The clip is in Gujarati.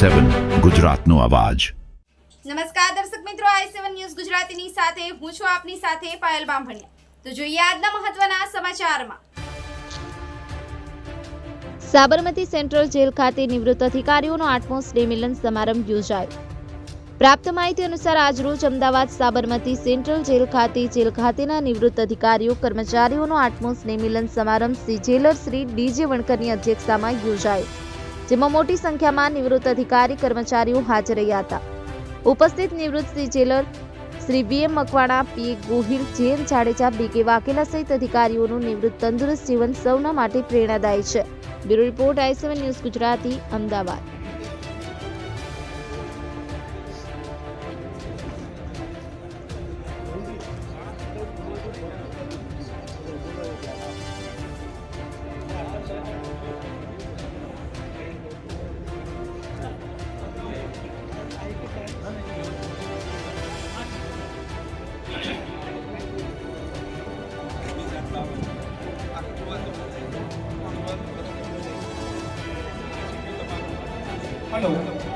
i7 ગુજરાતનો અવાજ। નમસ્કાર દર્શક મિત્રો, i7 ન્યૂઝ ગુજરાતીની સાથે હું છું આપની સાથે પાયલ બામભણિયા। તો જોઈએ આજના મહત્વના સમાચારમાં। સાબરમતી સેન્ટ્રલ જેલ ખાતે નિવૃત્ત અધિકારીઓનો 8મો સ્નેહ મિલન સમારંભ યોજાયો। પ્રાપ્ત માહિતી અનુસાર આજરોજ અમદાવાદ સાબરમતી સેન્ટ્રલ જેલ ખાતેના નિવૃત્ત અધિકારીઓ કર્મચારીઓનો 8મો સ્નેહ મિલન સમારંભ શ્રી જેલર શ્રી ડીજે વણકરની અધ્યક્ષતામાં યોજાયો, જેમાં મોટી સંખ્યામાં નિવૃત્ત અધિકારી કર્મચારીઓ હાજર રહ્યા હતા। ઉપસ્થિત નિવૃત્ત શ્રી જેલર શ્રી વીએમ મકવાણા, પીએ ગોહિલ, જેએમ જાડેજા, બીકે વાઘેલા સહિત અધિકારીઓનું નિવૃત્ત તંદુરસ્ત જીવન સૌના માટે પ્રેરણાદાયી છે। Bureau report i7 news Gujarati, Ahmedabad. Hello.